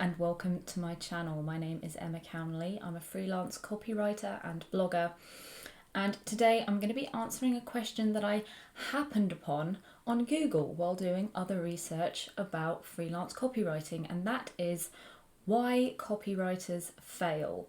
and welcome to my channel. My name is Emma Cownley. I'm a freelance copywriter and blogger, and today I'm going to be answering a question that I happened upon on Google while doing other research about freelance copywriting, and that is why copywriters fail.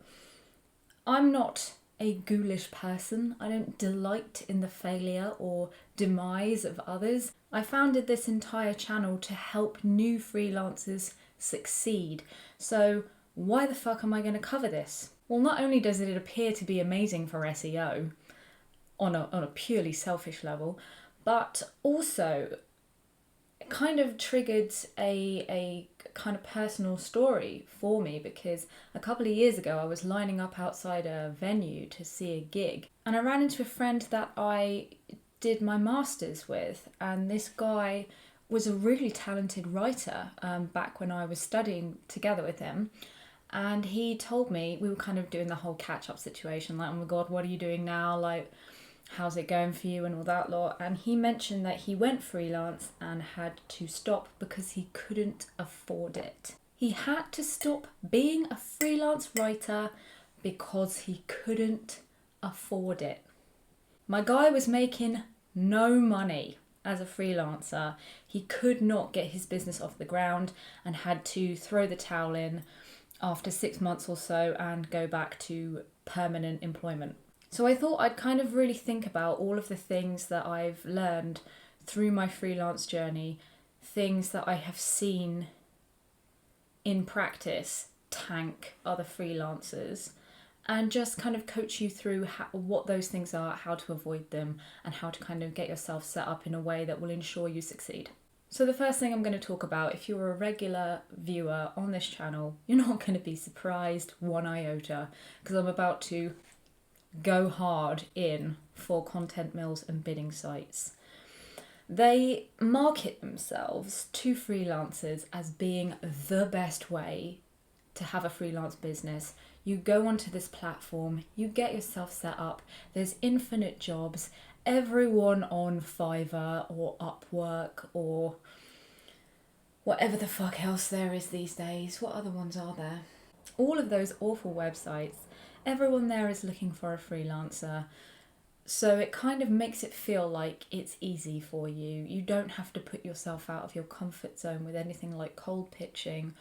I'm not a ghoulish person. I don't delight in the failure or demise of others. I founded this entire channel to help new freelancers succeed. So why the fuck am I going to cover this? Well, not only does it appear to be amazing for SEO on a purely selfish level, but also it kind of triggered a kind of personal story for me, because a couple of years ago I was lining up outside a venue to see a gig, and I ran into a friend that I did my master's with, and this guy was a really talented writer back when I was studying together with him. And he told me, we were kind of doing the whole catch-up situation, like, oh my god, what are you doing now, like, how's it going for you and all that lot. And he mentioned that he went freelance and had to stop because he couldn't afford it. He had to stop being a freelance writer because he couldn't afford it. My guy was making no money as a freelancer. He could not get his business off the ground and had to throw the towel in after 6 months or so and go back to permanent employment. So I thought I'd kind of really think about all of the things that I've learned through my freelance journey, things that I have seen in practice tank other freelancers, and just kind of coach you through what those things are, how to avoid them, and how to kind of get yourself set up in a way that will ensure you succeed. So the first thing I'm going to talk about, if you're a regular viewer on this channel, you're not going to be surprised one iota, because I'm about to go hard in for content mills and bidding sites. They market themselves to freelancers as being the best way to have a freelance business. You go onto this platform, you get yourself set up, there's infinite jobs, everyone on Fiverr or Upwork or whatever the fuck else there is these days. What other ones are there? All of those awful websites, everyone there is looking for a freelancer. So it kind of makes it feel like it's easy for you. You don't have to put yourself out of your comfort zone with anything like cold pitching,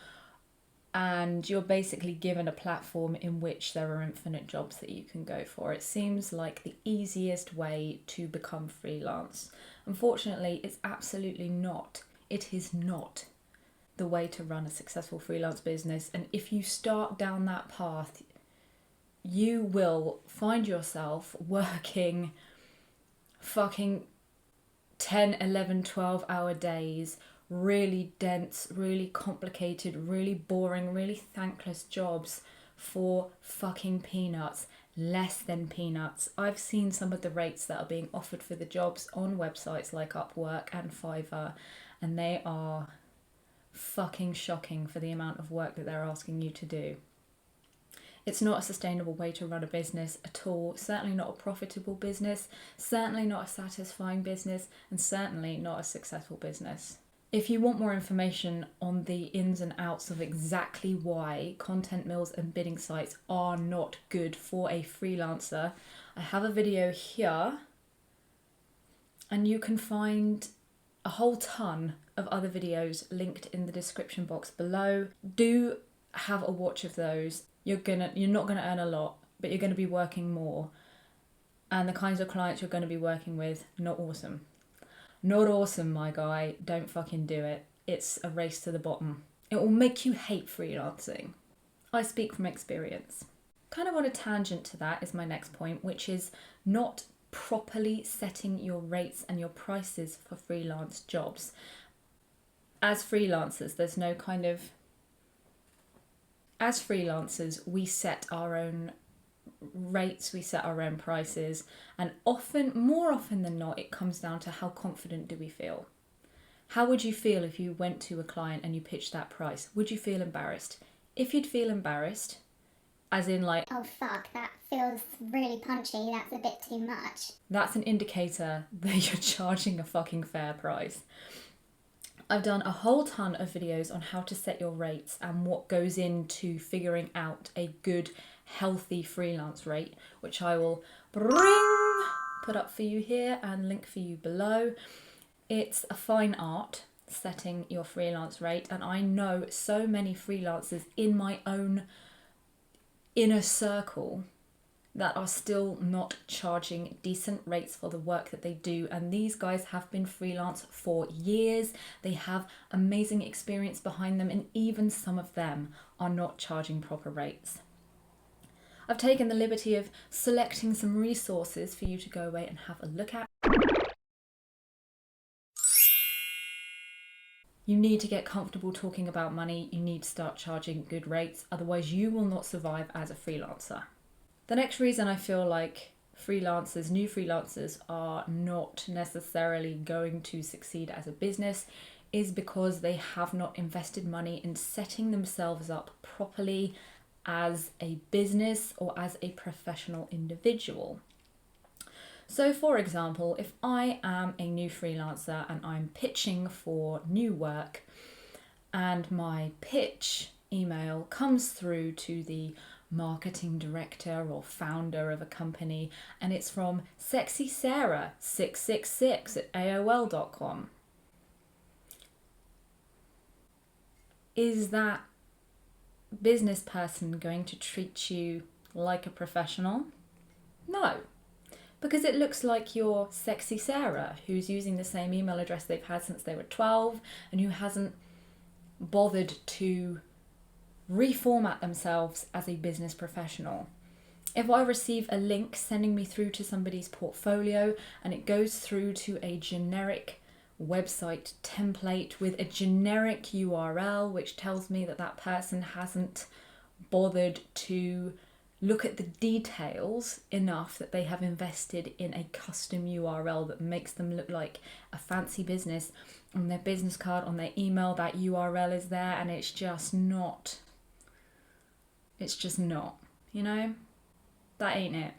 and you're basically given a platform in which there are infinite jobs that you can go for. It seems like the easiest way to become freelance. Unfortunately, it's absolutely not. It is not the way to run a successful freelance business. And if you start down that path, you will find yourself working fucking 10, 11, 12-hour days, really dense, really complicated, really boring, really thankless jobs for fucking peanuts, less than peanuts. I've seen some of the rates that are being offered for the jobs on websites like Upwork and Fiverr, and they are fucking shocking for the amount of work that they're asking you to do. It's not a sustainable way to run a business at all, certainly not a profitable business, certainly not a satisfying business, and certainly not a successful business. If you want more information on the ins and outs of exactly why content mills and bidding sites are not good for a freelancer, I have a video here, and you can find a whole ton of other videos linked in the description box below. Do have a watch of those. You're not gonna earn a lot, but you're gonna be working more. And the kinds of clients you're gonna be working with, not awesome. Not awesome, my guy. Don't fucking do it. It's a race to the bottom. It will make you hate freelancing. I speak from experience. Kind of on a tangent to that is my next point, which is not properly setting your rates and your prices for freelance jobs. As freelancers, there's no kind of... As freelancers, we set our own rates, we set our own prices, and more often than not, it comes down to how confident do we feel. How would you feel if you went to a client and you pitched that price? Would you feel embarrassed? If you'd feel embarrassed, as in like, oh fuck, that feels really punchy, that's a bit too much, that's an indicator that you're charging a fucking fair price. I've done a whole ton of videos on how to set your rates and what goes into figuring out a good, healthy freelance rate, which I will put up for you here and link for you below. It's a fine art setting your freelance rate, and I know so many freelancers in my own inner circle that are still not charging decent rates for the work that they do. And these guys have been freelance for years. They have amazing experience behind them, and even some of them are not charging proper rates. I've taken the liberty of selecting some resources for you to go away and have a look at. You need to get comfortable talking about money. You need to start charging good rates. Otherwise, you will not survive as a freelancer. The next reason I feel like freelancers, new freelancers, are not necessarily going to succeed as a business is because they have not invested money in setting themselves up properly as a business or as a professional individual. So for example, if I am a new freelancer and I'm pitching for new work and my pitch email comes through to the marketing director or founder of a company and it's from Sexy Sarah 666 at AOL.com, is that business person going to treat you like a professional? No. Because it looks like you're Sexy Sarah, who's using the same email address they've had since they were 12 and who hasn't bothered to reformat themselves as a business professional. If I receive a link sending me through to somebody's portfolio and it goes through to a generic website template with a generic URL which tells me that that person hasn't bothered to look at the details enough that they have invested in a custom URL that makes them look like a fancy business, on their business card, on their email, that URL is there, and it's just not, you know? That ain't it.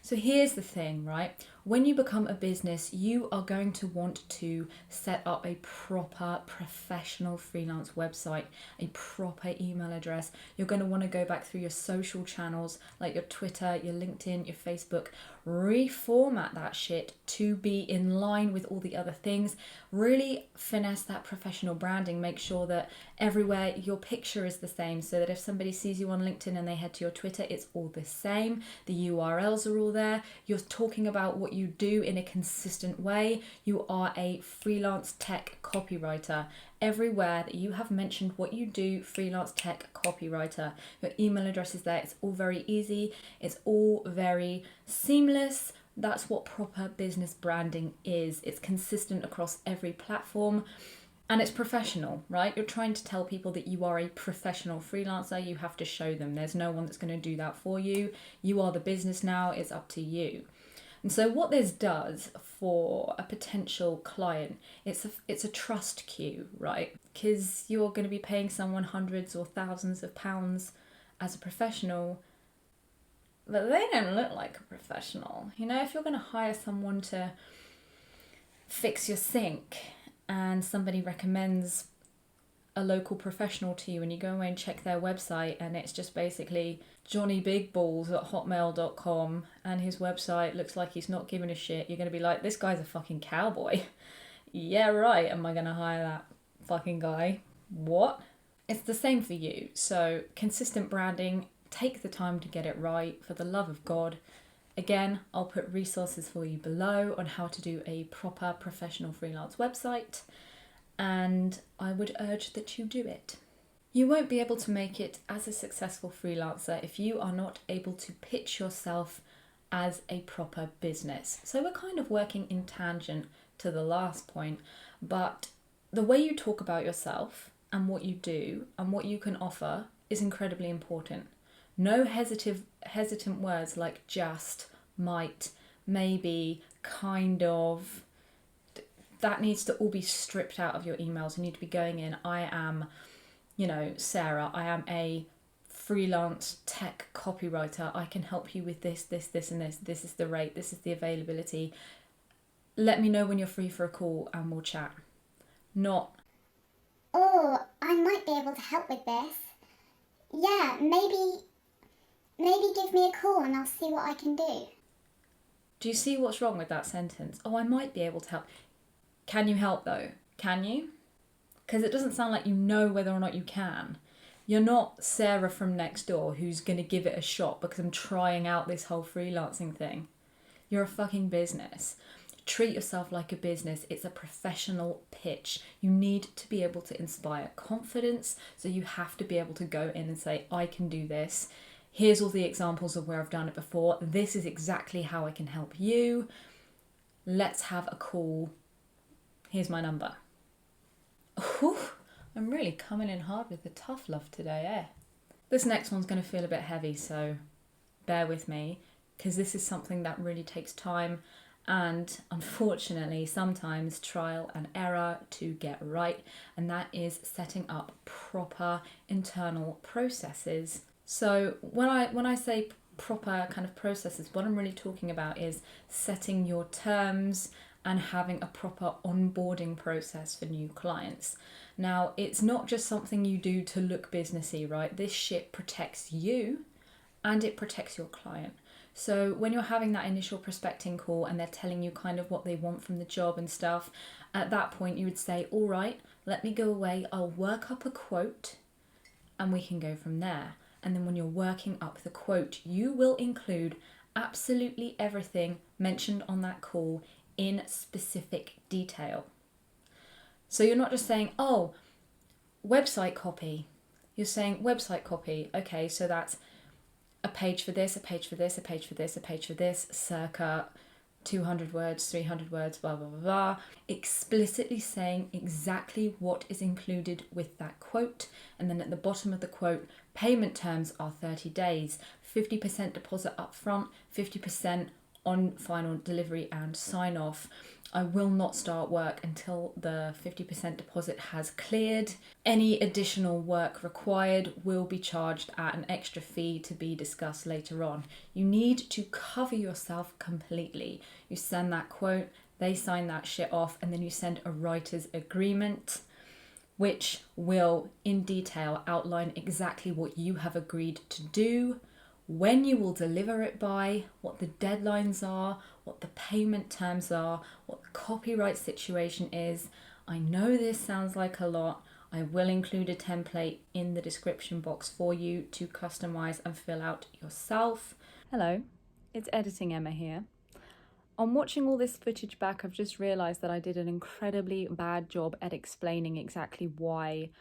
So here's the thing, right? When you become a business, you are going to want to set up a proper professional freelance website, a proper email address. You're going to want to go back through your social channels like your Twitter, your LinkedIn, your Facebook, reformat that shit to be in line with all the other things. Really finesse that professional branding. Make sure that everywhere your picture is the same so that if somebody sees you on LinkedIn and they head to your Twitter, it's all the same. The URLs are all there. You're talking about what you do in a consistent way. You are a freelance tech copywriter. Everywhere that you have mentioned what you do, freelance tech copywriter, your email address is there. It's all very easy. It's all very seamless. That's what proper business branding is. It's consistent across every platform. And it's professional, right? You're trying to tell people that you are a professional freelancer. You have to show them. There's no one that's going to do that for you. You are the business now. It's up to you. And so what this does for a potential client, it's a trust queue, right? Because you're going to be paying someone hundreds or thousands of pounds as a professional, but they don't look like a professional. You know, if you're going to hire someone to fix your sink and somebody recommends a local professional to you and you go away and check their website and it's just basically Johnny Big Balls at hotmail.com and his website looks like he's not giving a shit, you're going to be like, this guy's a fucking cowboy. Yeah, right. Am I going to hire that fucking guy? What? It's the same for you. So consistent branding, take the time to get it right, for the love of God. Again, I'll put resources for you below on how to do a proper professional freelance website, and I would urge that you do it. You won't be able to make it as a successful freelancer if you are not able to pitch yourself as a proper business. So we're kind of working in tangent to the last point, but the way you talk about yourself and what you do and what you can offer is incredibly important. No hesitant words like just, might, maybe, kind of. That needs to all be stripped out of your emails. You need to be going in, I am, Sarah, I am a freelance tech copywriter. I can help you with this, and this. This is the rate, this is the availability. Let me know when you're free for a call and we'll chat. Not, Oh, I might be able to help with this. Yeah, maybe give me a call and I'll see what I can do. Do you see what's wrong with that sentence? Oh, I might be able to help. Can you help though? Can you? Because it doesn't sound like you know whether or not you can. You're not Sarah from next door who's going to give it a shot because I'm trying out this whole freelancing thing. You're a fucking business. Treat yourself like a business. It's a professional pitch. You need to be able to inspire confidence. So you have to be able to go in and say, I can do this. Here's all the examples of where I've done it before. This is exactly how I can help you. Let's have a call. Here's my number. Whew, I'm really coming in hard with the tough love today, eh? This next one's going to feel a bit heavy, so bear with me, because this is something that really takes time and unfortunately sometimes trial and error to get right, and that is setting up proper internal processes. So when I say proper kind of processes, what I'm really talking about is setting your terms and having a proper onboarding process for new clients. Now, it's not just something you do to look businessy, right? This shit protects you and it protects your client. So when you're having that initial prospecting call and they're telling you kind of what they want from the job and stuff, at that point you would say, all right, let me go away, I'll work up a quote and we can go from there. And then when you're working up the quote, you will include absolutely everything mentioned on that call in specific detail. So you're not just saying, oh, website copy. You're saying website copy. Okay, so that's a page for this, a page for this, a page for this, a page for this, circa 200 words, 300 words, blah, blah, blah, blah. Explicitly saying exactly what is included with that quote. And then at the bottom of the quote, payment terms are 30 days, 50% deposit up front, 50% on final delivery and sign off. I will not start work until the 50% deposit has cleared. Any additional work required will be charged at an extra fee to be discussed later on. You need to cover yourself completely. You send that quote, they sign that shit off, and then you send a writer's agreement, which will in detail outline exactly what you have agreed to do, when you will deliver it by, what the deadlines are, what the payment terms are, what the copyright situation is. I know this sounds like a lot. I will include a template in the description box for you to customize and fill out yourself. Hello, it's Editing Emma here. On watching all this footage back, I've just realised that I did an incredibly bad job at explaining exactly why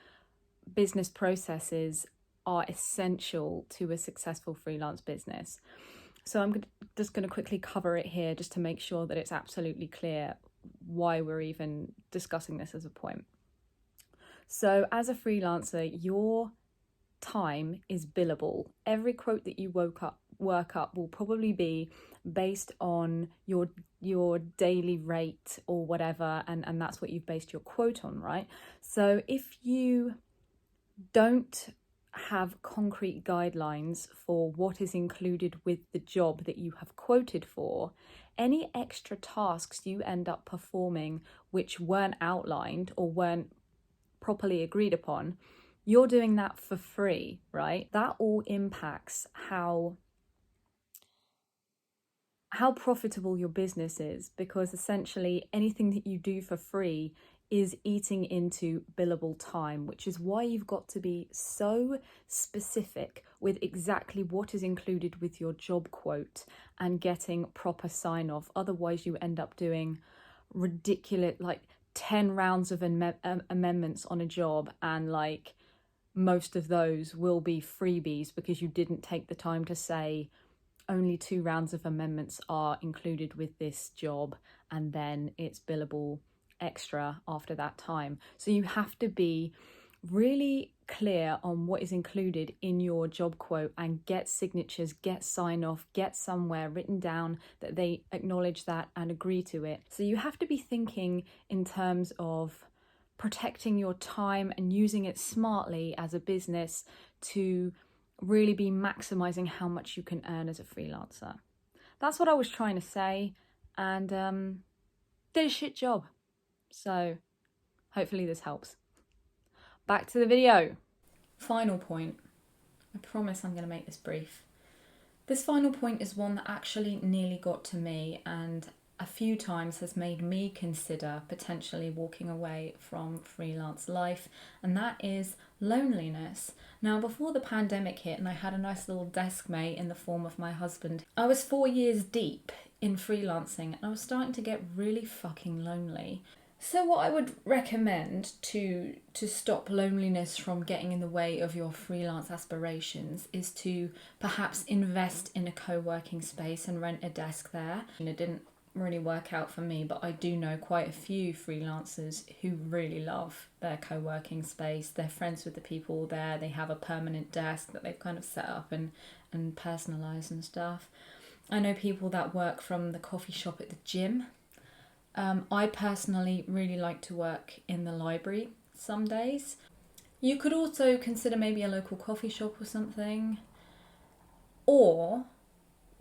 business processes are essential to a successful freelance business. So I'm just going to quickly cover it here just to make sure that it's absolutely clear why we're even discussing this as a point. So as a freelancer, your time is billable. Every quote that you work up will probably be based on your daily rate or whatever, and that's what you've based your quote on, right? So if you don't have concrete guidelines for what is included with the job that you have quoted for, any extra tasks you end up performing which weren't outlined or weren't properly agreed upon, you're doing that for free, right? That all impacts how profitable your business is, because essentially anything that you do for free is eating into billable time, which is why you've got to be so specific with exactly what is included with your job quote and getting proper sign off. Otherwise you end up doing ridiculous, like 10 rounds of amendments on a job, and like most of those will be freebies because you didn't take the time to say only 2 rounds of amendments are included with this job, and then it's billable extra after that time. So you have to be really clear on what is included in your job quote and get signatures, get sign off, get somewhere written down that they acknowledge that and agree to it. So you have to be thinking in terms of protecting your time and using it smartly as a business to really be maximizing how much you can earn as a freelancer. That's what I was trying to say, and did a shit job. So hopefully this helps. back to the video. Final point. I promise I'm going to make this brief. This final point is one that actually nearly got to me and a few times has made me consider potentially walking away from freelance life, and that is loneliness. Now, before the pandemic hit and I had a nice little desk mate in the form of my husband, I was 4 years deep in freelancing and I was starting to get really fucking lonely. So what I would recommend to stop loneliness from getting in the way of your freelance aspirations is to perhaps invest in a co-working space and rent a desk there. And it didn't really work out for me, but I do know quite a few freelancers who really love their co-working space. They're friends with the people there. They have a permanent desk that they've kind of set up and personalised and stuff. I know people that work from the coffee shop at the gym. I personally really like to work in the library some days. You could also consider maybe a local coffee shop or something, or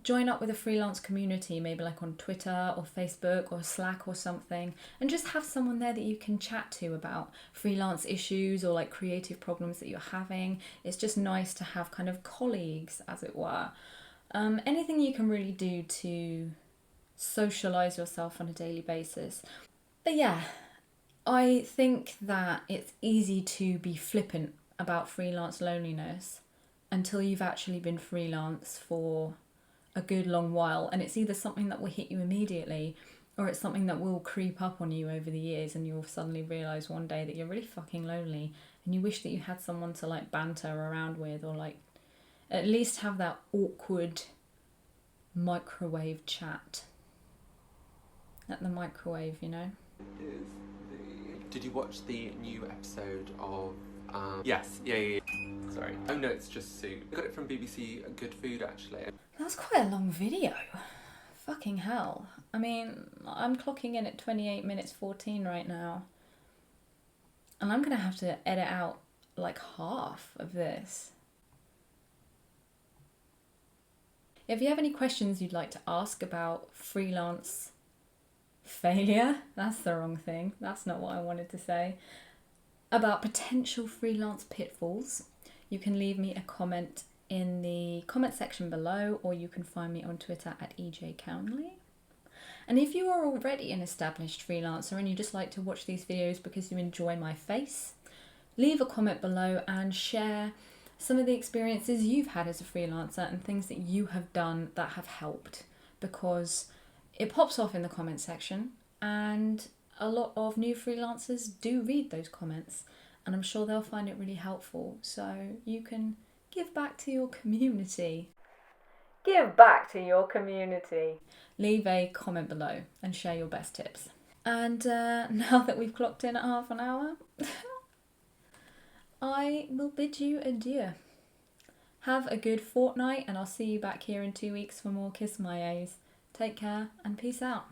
join up with a freelance community, maybe like on Twitter or Facebook or Slack or something, and just have someone there that you can chat to about freelance issues or like creative problems that you're having. It's just nice to have kind of colleagues, as it were. Anything you can really do to socialize yourself on a daily basis. But yeah, I think that it's easy to be flippant about freelance loneliness until you've actually been freelance for a good long while, and it's either something that will hit you immediately or it's something that will creep up on you over the years, and you'll suddenly realize one day that you're really fucking lonely and you wish that you had someone to like banter around with, or like at least have that awkward microwave chat at the microwave, you know. Did you watch the new episode of yes, yeah. Sorry. Oh no, it's just soup. I got it from BBC Good Food, actually. That's quite a long video. Fucking hell. I mean, I'm clocking in at 28 minutes 14 right now. And I'm going to have to edit out like half of this. If you have any questions you'd like to ask about freelance failure, that's the wrong thing. That's not what I wanted to say. About potential freelance pitfalls, you can leave me a comment in the comment section below, or you can find me on Twitter at EJCownley. And if you are already an established freelancer and you just like to watch these videos because you enjoy my face, leave a comment below and share some of the experiences you've had as a freelancer and things that you have done that have helped, because it pops off in the comment section and a lot of new freelancers do read those comments, and I'm sure they'll find it really helpful. So you can give back to your community. Give back to your community. Leave a comment below and share your best tips. And now that we've clocked in at half an hour, I will bid you adieu. Have a good fortnight, and I'll see you back here in 2 weeks for more Kiss My A's. Take care and peace out.